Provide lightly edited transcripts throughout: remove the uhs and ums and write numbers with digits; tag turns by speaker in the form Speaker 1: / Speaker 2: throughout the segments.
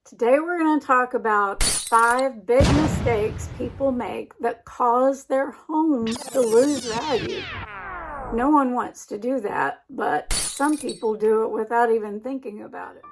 Speaker 1: Today we're going to talk about 5 big mistakes people make that cause their homes to lose value. No one wants to do that, but some people do it without even thinking about it.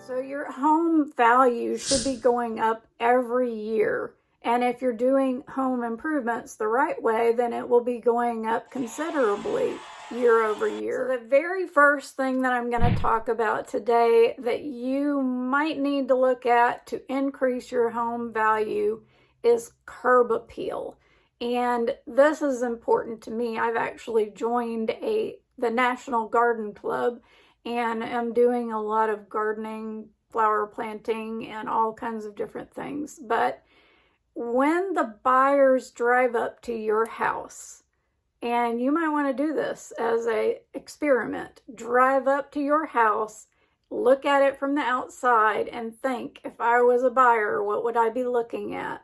Speaker 1: So your home value should be going up every year. And if you're doing home improvements the right way, then it will be going up considerably year over year. So the very first thing that I'm going to talk about today that you might need to look at to increase your home value is curb appeal. And this is important to me. I've actually joined the National Garden Club and am doing a lot of gardening, flower planting, and all kinds of different things. But when the buyers drive up to your house, and you might want to do this as an experiment, drive up to your house, look at it from the outside, and think, if I was a buyer, what would I be looking at?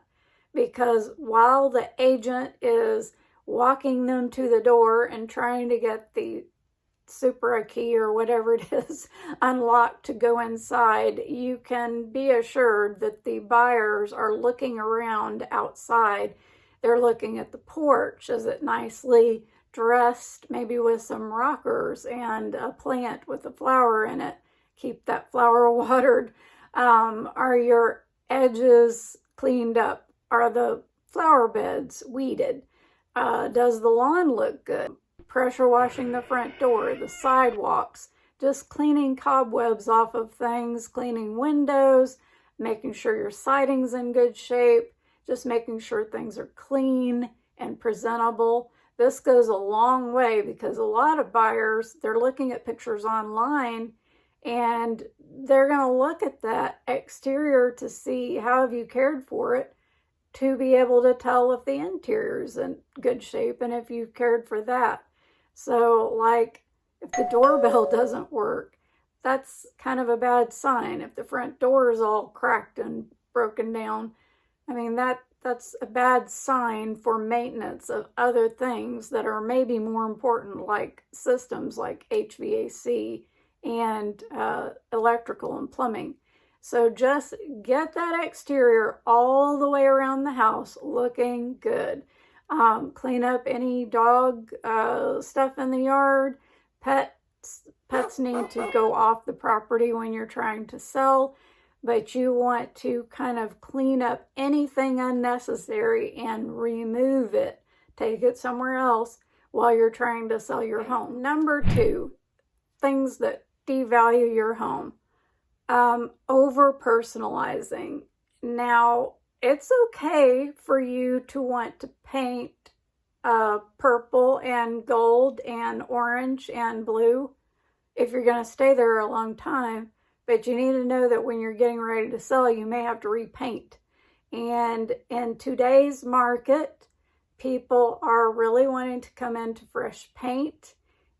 Speaker 1: Because while the agent is walking them to the door and trying to get the super key or whatever it is unlocked to go inside, you can be assured that the buyers are looking around outside. They're looking at the porch. Is it nicely dressed, maybe with some rockers and a plant with a flower in it? Keep that flower watered. Are your edges cleaned up? Are the flower beds weeded? Does the lawn look good? Pressure washing the front door, the sidewalks, just cleaning cobwebs off of things, cleaning windows, making sure your siding's in good shape, just making sure things are clean and presentable. This goes a long way because a lot of buyers, they're looking at pictures online and they're going to look at that exterior to see how have you cared for it, to be able to tell if the interior's in good shape and if you've cared for that. So, like, if the doorbell doesn't work, that's kind of a bad sign. If the front door is all cracked and broken down, I mean, that's a bad sign for maintenance of other things that are maybe more important, like systems like HVAC and electrical and plumbing. So just get that exterior all the way around the house looking good. Clean up any dog stuff in the yard. Pets need to go off the property when you're trying to sell, but you want to kind of clean up anything unnecessary and remove it. Take it somewhere else while you're trying to sell your home. Number 2, things that devalue your home. Over personalizing. Now, it's okay for you to want to paint purple and gold and orange and blue if you're going to stay there a long time, but you need to know that when you're getting ready to sell, you may have to repaint. And in today's market, people are really wanting to come into fresh paint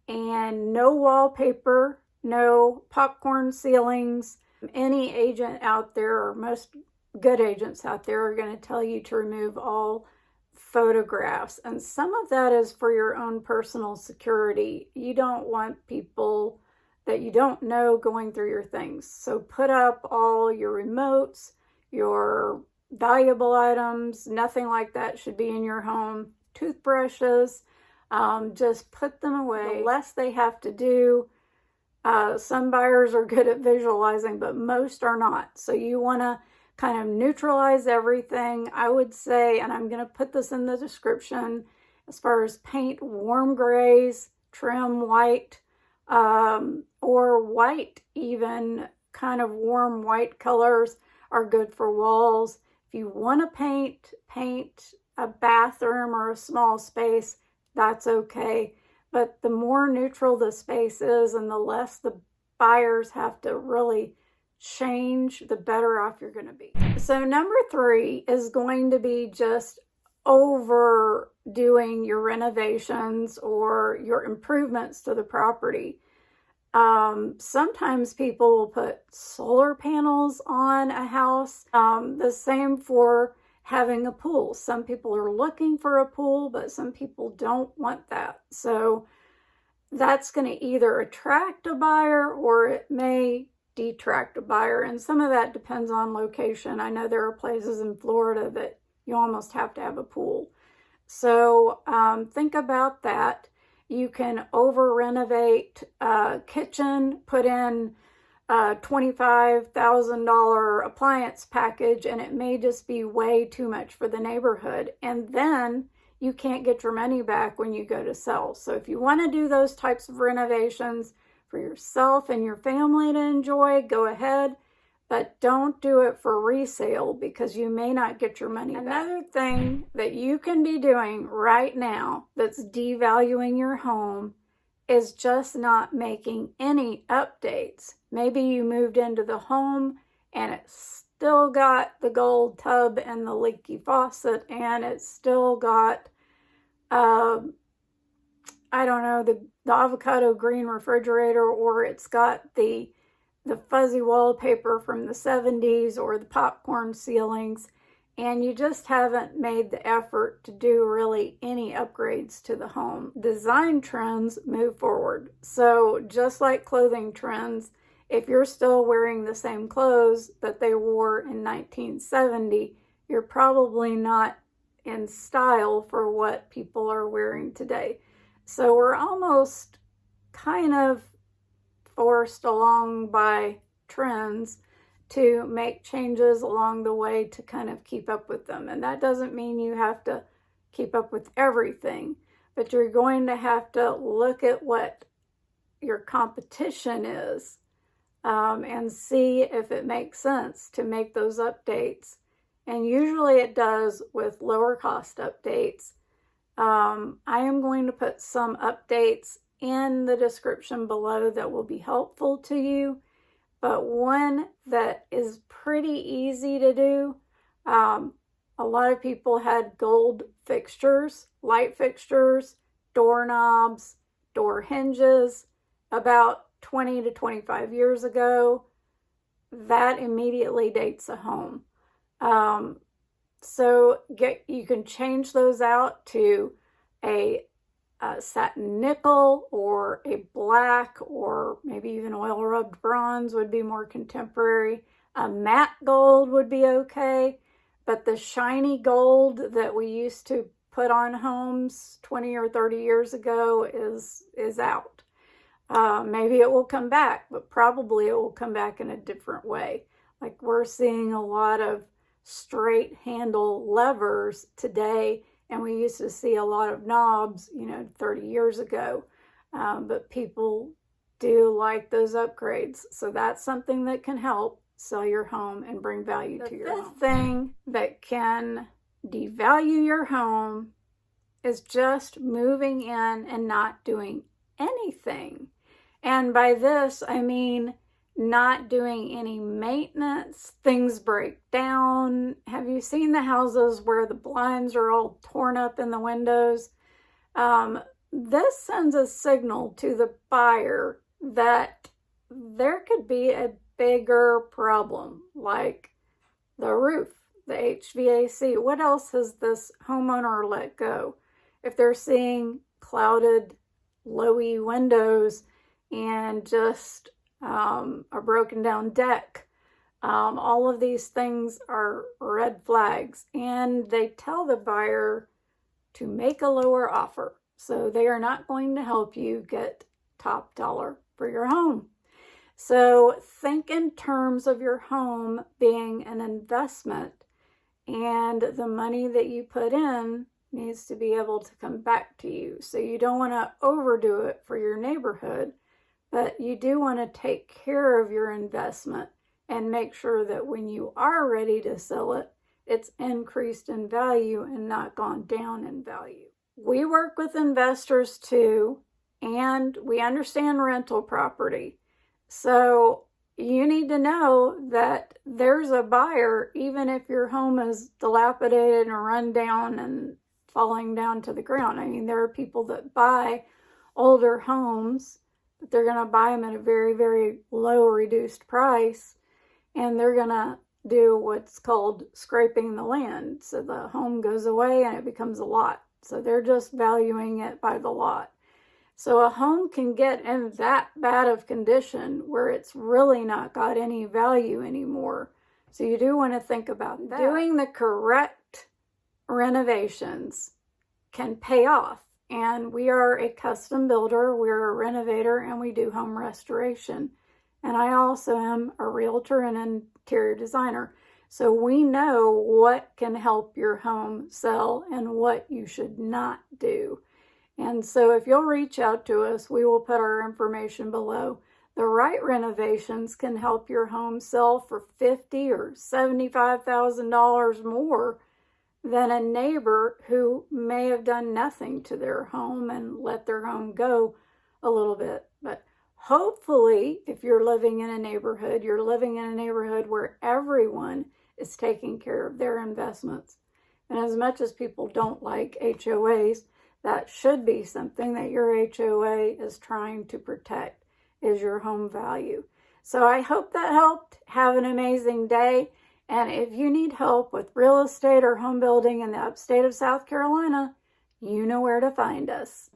Speaker 1: and no wallpaper, no popcorn ceilings. Any agent out there, or most good agents out there, are going to tell you to remove all photographs, and some of that is for your own personal security. You don't want people that you don't know going through your things. So put up all your remotes, your valuable items. Nothing like that should be in your home. Toothbrushes, just put them away. The less they have to do. Some buyers are good at visualizing, but most are not. So you want to kind of neutralize everything. I would say, and I'm going to put this in the description, as far as paint, warm grays, trim white, or white even, kind of warm white colors are good for walls. If you want to paint a bathroom or a small space, that's okay. But the more neutral the space is and the less the buyers have to really change, the better off you're going to be. So number 3 is going to be just overdoing your renovations or your improvements to the property. Sometimes people will put solar panels on a house. The same for having a pool. Some people are looking for a pool, but some people don't want that. So that's going to either attract a buyer or it may detract a buyer. And some of that depends on location. I know there are places in Florida that you almost have to have a pool. So think about that. You can over renovate a kitchen, put in a $25,000 appliance package, and it may just be way too much for the neighborhood. And then you can't get your money back when you go to sell. So if you want to do those types of renovations for yourself and your family to enjoy, go ahead. But don't do it for resale because you may not get your money back. Another thing that you can be doing right now that's devaluing your home is just not making any updates. Maybe you moved into the home and it's still got the gold tub and the leaky faucet, and it's still got, I don't know, the avocado green refrigerator, or it's got the fuzzy wallpaper from the 70s or the popcorn ceilings, and you just haven't made the effort to do really any upgrades to the home. Design trends move forward. So just like clothing trends, if you're still wearing the same clothes that they wore in 1970, you're probably not in style for what people are wearing today. So we're almost kind of forced along by trends to make changes along the way to kind of keep up with them. And that doesn't mean you have to keep up with everything, but you're going to have to look at what your competition is and see if it makes sense to make those updates. And usually it does with lower cost updates. I am going to put some updates in the description below that will be helpful to you, but one that is pretty easy to do. A lot of people had gold fixtures, light fixtures, doorknobs, door hinges about 20 to 25 years ago. That immediately dates a home. So you can change those out to a satin nickel or a black, or maybe even oil rubbed bronze would be more contemporary. A matte gold would be okay, but the shiny gold that we used to put on homes 20 or 30 years ago is out. Maybe it will come back, but probably it will come back in a different way. Like we're seeing a lot of straight handle levers today, and we used to see a lot of knobs, 30 years ago. But people do like those upgrades. So that's something that can help sell your home and bring value to your home. The fifth thing that can devalue your home is just moving in and not doing anything. And by this, I mean not doing any maintenance. Things break down. Have you seen the houses where the blinds are all torn up in the windows? This sends a signal to the buyer that there could be a bigger problem, like the roof, the HVAC. What else has this homeowner let go? If they're seeing clouded, lowy windows and just a broken down deck, all of these things are red flags, and they tell the buyer to make a lower offer. So they are not going to help you get top dollar for your home. So think in terms of your home being an investment, and the money that you put in needs to be able to come back to you. So you don't want to overdo it for your neighborhood, but you do want to take care of your investment and make sure that when you are ready to sell it, it's increased in value and not gone down in value. We work with investors too, and we understand rental property. So you need to know that there's a buyer, even if your home is dilapidated and run down and falling down to the ground. I mean, there are people that buy older homes, they're going to buy them at a very, very low reduced price, and they're going to do what's called scraping the land. So the home goes away and it becomes a lot. So they're just valuing it by the lot. So a home can get in that bad of condition where it's really not got any value anymore. So you do want to think about that. Doing the correct renovations can pay off. And we are a custom builder, we're a renovator, and we do home restoration. And I also am a realtor and interior designer. So we know what can help your home sell and what you should not do. And so if you'll reach out to us, we will put our information below. The right renovations can help your home sell for $50,000 or $75,000 more than a neighbor who may have done nothing to their home and let their home go a little bit. But hopefully, if you're living in a neighborhood, you're living in a neighborhood where everyone is taking care of their investments. And as much as people don't like HOAs, that should be something that your HOA is trying to protect, is your home value. So I hope that helped. Have an amazing day. And if you need help with real estate or home building in the upstate of South Carolina, you know where to find us.